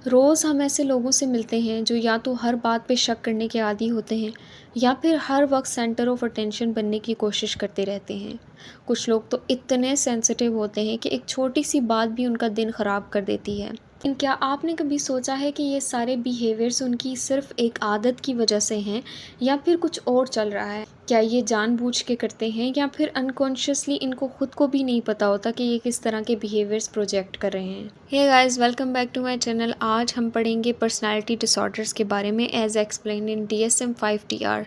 रोज़ हम ऐसे लोगों से मिलते हैं जो या तो हर बात पे शक करने के आदी होते हैं या फिर हर वक्त सेंटर ऑफ अटेंशन बनने की कोशिश करते रहते हैं। कुछ लोग तो इतने सेंसिटिव होते हैं कि एक छोटी सी बात भी उनका दिन ख़राब कर देती है। लेकिन क्या आपने कभी सोचा है कि ये सारे बिहेवियर्स उनकी सिर्फ एक आदत की वजह से हैं या फिर कुछ और चल रहा है? क्या ये जानबूझ के करते हैं या फिर अनकॉन्शियसली इनको खुद को भी नहीं पता होता कि ये किस तरह के बिहेवियर्स प्रोजेक्ट कर रहे हैं? Hey guys, welcome back to my channel. आज हम पढ़ेंगे पर्सनालिटी डिसऑर्डर्स के बारे में as explain in DSM-5 TR।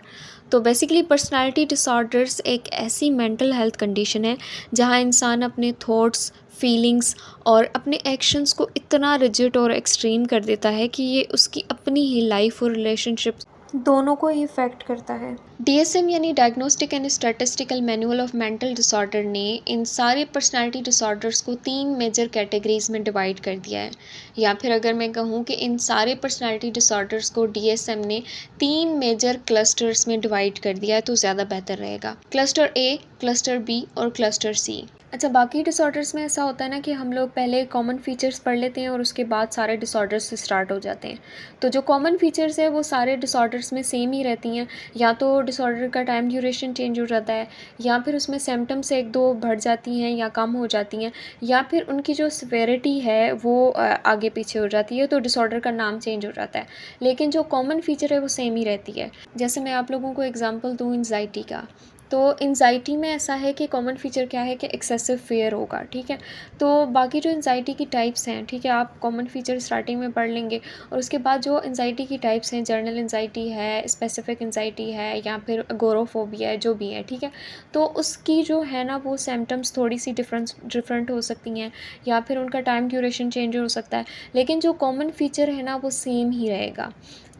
तो बेसिकली पर्सनालिटी डिसऑर्डर्स एक ऐसी मेंटल हेल्थ कंडीशन है जहां इंसान अपने थॉट्स, फीलिंग्स और अपने एक्शंस को इतना रिजिड और एक्सट्रीम कर देता है कि ये उसकी अपनी ही लाइफ और रिलेशनशिप दोनों को ही इफ़ेक्ट करता है। DSM यानी diagnostic and statistical manual of mental disorder ने इन सारे पर्सनालिटी डिसऑर्डर्स को 3 मेजर कैटेगरीज में डिवाइड कर दिया है। या फिर अगर मैं कहूँ कि इन सारे पर्सनालिटी डिसऑर्डर्स को DSM ने 3 मेजर क्लस्टर्स में डिवाइड कर दिया है तो ज़्यादा बेहतर रहेगा। क्लस्टर A, क्लस्टर B और क्लस्टर C। अच्छा, बाकी डिसऑर्डर्स में ऐसा होता है ना कि हम लोग पहले कॉमन फीचर्स पढ़ लेते हैं और उसके बाद सारे डिसऑर्डर्स से स्टार्ट हो जाते हैं। तो जो कॉमन फीचर्स है वो सारे डिसऑर्डर्स में सेम ही रहती हैं। या तो डिसऑर्डर का टाइम ड्यूरेशन चेंज हो जाता है, या फिर उसमें सिम्टम्स एक दो बढ़ जाती हैं या कम हो जाती हैं, या फिर उनकी जो सिवियरिटी है वो आगे पीछे हो जाती है, तो डिसऑर्डर का नाम चेंज हो जाता है। लेकिन जो कॉमन फीचर है वो सेम ही रहती है। जैसे मैं आप लोगों को एग्जांपल दूँ एंजाइटी का, तो एंजाइटी में ऐसा है कि कॉमन फीचर क्या है कि एक्सेसिव फियर होगा, ठीक है। तो बाकी जो एंजाइटी की टाइप्स हैं, ठीक है, आप कॉमन फीचर स्टार्टिंग में पढ़ लेंगे और उसके बाद जो एंजाइटी की टाइप्स हैं, जर्नल एंजाइटी है, स्पेसिफिक एंजाइटी है या फिर अगोराफोबिया है, जो भी है, ठीक है। तो उसकी जो है ना वो सिम्टम्स थोड़ी सी डिफरेंट हो सकती हैं या फिर उनका टाइम ड्यूरेशन चेंज हो सकता है, लेकिन जो कॉमन फीचर है ना वो सेम ही रहेगा।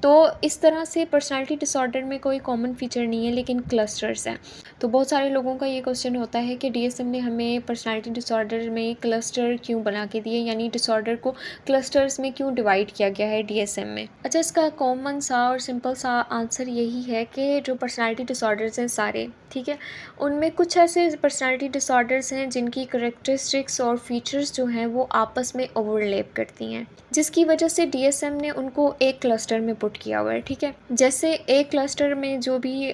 तो इस तरह से पर्सनालिटी डिसऑर्डर में कोई कॉमन फीचर नहीं है लेकिन क्लस्टर्स हैं। तो बहुत सारे लोगों का ये क्वेश्चन होता है कि DSM ने हमें पर्सनालिटी डिसऑर्डर में क्लस्टर क्यों बना के दिए, यानी डिसऑर्डर को क्लस्टर्स में क्यों डिवाइड किया गया है DSM में। अच्छा, इसका कॉमन सा और सिंपल सा आंसर यही है कि जो पर्सनालिटी डिसऑर्डर्स हैं सारे, ठीक है, उनमें कुछ ऐसे पर्सनालिटी डिसऑर्डर्स हैं जिनकी करेक्टरिस्टिक्स और फीचर्स जो हैं वो आपस में ओवरलैप करती हैं, जिसकी वजह से DSM ने उनको एक क्लस्टर में पुट किया हुआ है, ठीक है। जैसे एक क्लस्टर में जो भी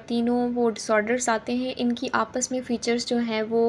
तीनों वो डिसऑर्डर्स आते हैं, इनकी आपस में फ़ीचर्स जो हैं वो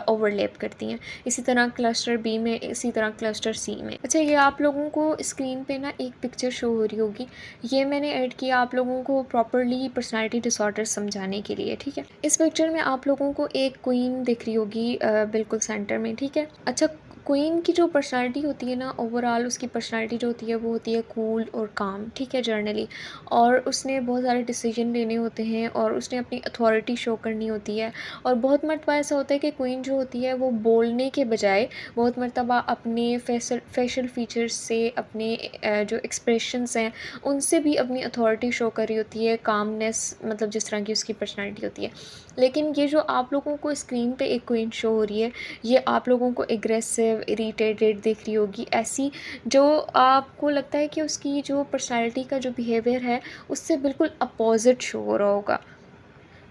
ओवरलैप करती हैं। इसी तरह क्लस्टर B में, इसी तरह क्लस्टर C में। अच्छा, ये आप लोगों को स्क्रीन पे ना एक पिक्चर शो हो रही होगी, ये मैंने ऐड किया आप लोगों को प्रॉपरली पर्सनालिटी डिसऑर्डर समझाने के लिए, ठीक है। इस पिक्चर में आप लोगों को एक क्वीन दिख रही होगी बिल्कुल सेंटर में, ठीक है। अच्छा, क्वीन की जो पर्सनालिटी होती है ना, ओवरऑल उसकी पर्सनालिटी जो होती है वो होती है कूल और काम, ठीक है, जर्नली। और उसने बहुत सारे डिसीजन लेने होते हैं और उसने अपनी अथॉरिटी शो करनी होती है। और बहुत मरतबा ऐसा होता है कि क्वीन जो होती है वो बोलने के बजाय बहुत मरतबा अपने फेशियल फीचर्स से, अपने जो एक्सप्रेशंस हैं उनसे भी अपनी अथॉरिटी शो कर रही होती है, कामनेस, मतलब जिस तरह की उसकी पर्सनालिटी होती है। लेकिन ये जो आप लोगों को स्क्रीन पे एक क्वीन शो हो रही है, ये आप लोगों को एग्रेसिव, इरिटेटेड दिख रही होगी, ऐसी, जो आपको लगता है कि उसकी जो पर्सनालिटी का जो बिहेवियर है उससे बिल्कुल अपोजिट शो हो रहा होगा।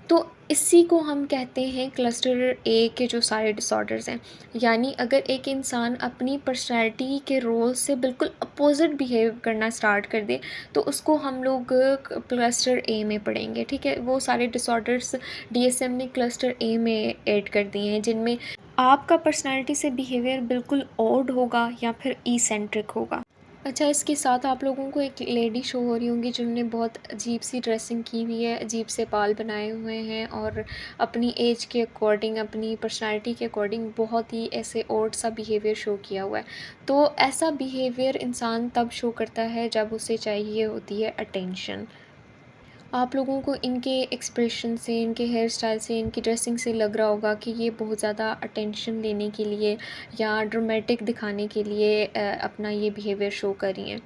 तो इसी को हम कहते हैं क्लस्टर A के जो सारे डिसऑर्डर्स हैं। यानी अगर एक इंसान अपनी पर्सनैलिटी के रोल से बिल्कुल अपोजिट बिहेव करना स्टार्ट कर दे तो उसको हम लोग क्लस्टर A में पढ़ेंगे, ठीक है। वो सारे डिसऑर्डर्स DSM ने क्लस्टर A में ऐड कर दिए हैं, जिनमें आपका पर्सनैलिटी से बिहेवियर बिल्कुल ऑड होगा या फिर ईसेंट्रिक होगा। अच्छा, इसके साथ आप लोगों को एक लेडी शो हो रही होंगी जिन्होंने बहुत अजीब सी ड्रेसिंग की हुई है, अजीब से बाल बनाए हुए हैं और अपनी एज के अकॉर्डिंग, अपनी पर्सनैलिटी के अकॉर्डिंग बहुत ही ऐसे ऑड सा बिहेवियर शो किया हुआ है। तो ऐसा बिहेवियर इंसान तब शो करता है जब उसे चाहिए होती है अटेंशन। आप लोगों को इनके एक्सप्रेशन से, इनके हेयर स्टाइल से, इनकी ड्रेसिंग से लग रहा होगा कि ये बहुत ज़्यादा अटेंशन लेने के लिए या ड्रामेटिक दिखाने के लिए अपना ये बिहेवियर शो कर रही हैं।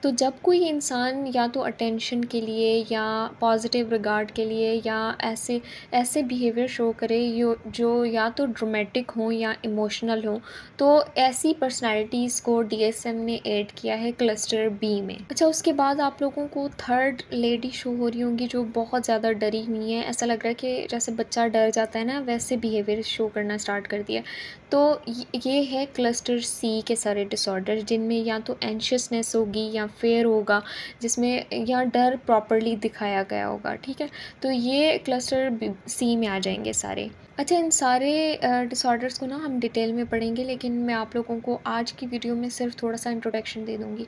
तो जब कोई इंसान या तो अटेंशन के लिए या पॉजिटिव रिगार्ड के लिए या ऐसे ऐसे बिहेवियर शो करे जो या तो ड्रामेटिक हो या इमोशनल हो, तो ऐसी पर्सनालिटीज़ को DSM ने ऐड किया है क्लस्टर B में। अच्छा, उसके बाद आप लोगों को थर्ड लेडी शो हो रही होंगी जो बहुत ज़्यादा डरी हुई है, ऐसा लग रहा है कि जैसे बच्चा डर जाता है ना, वैसे बिहेवियर शो करना स्टार्ट कर दिया। तो ये है क्लस्टर सी के सारे डिसऑर्डर, जिनमें या तो एंशियसनेस होगी या फेयर होगा, जिसमें या डर प्रॉपरली दिखाया गया होगा, ठीक है। तो ये क्लस्टर सी में आ जाएंगे सारे। अच्छा, इन सारे डिसऑर्डर्स को ना हम डिटेल में पढ़ेंगे, लेकिन मैं आप लोगों को आज की वीडियो में सिर्फ थोड़ा सा इंट्रोडक्शन दे दूँगी